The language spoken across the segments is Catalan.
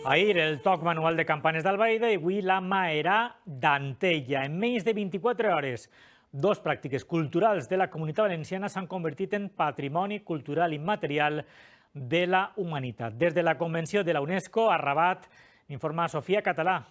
Ahir el toc manual de campanes d'Albaida i avui la Maherà d'Antella. En menys de 24 hores, dos pràctiques culturals de la Comunitat Valenciana s'han convertit en patrimoni cultural immaterial de la humanitat. Des de la Convenció de la UNESCO a Rabat, informa Sofia Català.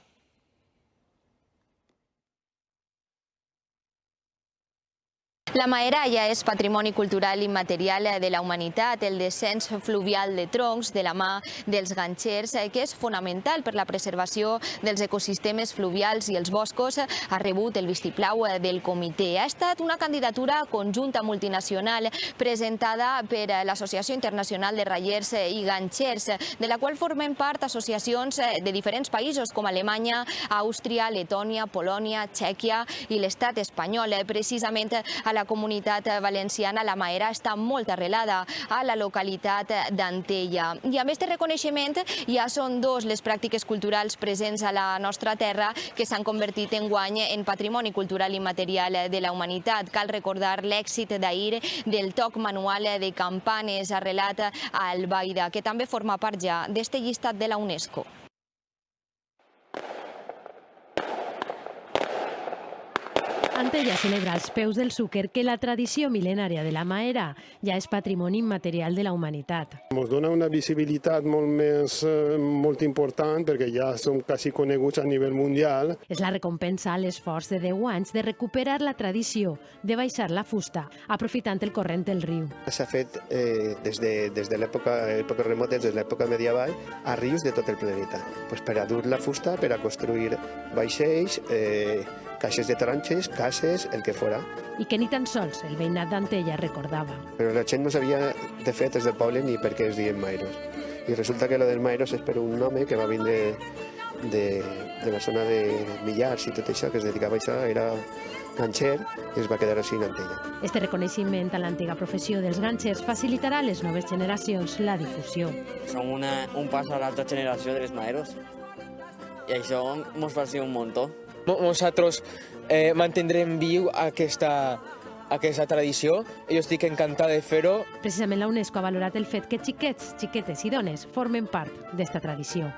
La Maherà ja és patrimoni cultural immaterial de la humanitat. El descens fluvial de troncs de la mà dels ganxers, que és fonamental per la preservació dels ecosistemes fluvials i els boscos, ha rebut el vistiplau del comitè. Ha estat una candidatura conjunta multinacional presentada per l'Associació Internacional de Raiers i Ganxers, de la qual formen part associacions de diferents països com Alemanya, Àustria, Letònia, Polònia, Txèquia i l'estat espanyol. Precisament a la Comunitat Valenciana, la Maherà està molt arrelada a la localitat d'Antella. I a més de reconeixement, ja són dos les pràctiques culturals presents a la nostra terra que s'han convertit enguany en patrimoni cultural immaterial de la humanitat. Cal recordar l'èxit d'ahir del toc manual de campanes arrelat a Albaida, que també forma part ja d'este llistat de la UNESCO. Antella celebra als peus del Xúquer que la tradició mil·lenària de la Maherà ja és patrimoni immaterial de la humanitat. Ens dona una visibilitat molt important perquè ja som quasi coneguts a nivell mundial. És la recompensa a l'esforç de 10 anys de recuperar la tradició, de baixar la fusta, aprofitant el corrent del riu. S'ha fet des de l'època remota, des de l'època medieval, a rius de tot el planeta. Per a dur la fusta, per a construir vaixells, caixes de taronges, cases, el que fora. I que ni tan sols el veïnat d'Antella recordava. Però la gent no sabia, de fet, des del poble ni per què es diuen mairos. I resulta que lo del mairos és per un home que va vindre de la zona de Millars i tot això, que es dedicava a això, era ganxer, i es va quedar així en Antella. Este reconeixement a l'antiga professió dels ganxers facilitarà a les noves generacions la difusió. Som un pas a l'altra generació dels maeros i això ens fascina un muntó. Nosaltres mantindrem viu aquesta tradició i jo estic encantat de fer-ho. Precisament la UNESCO ha valorat el fet que xiquets, xiquetes i dones formen part d'esta tradició.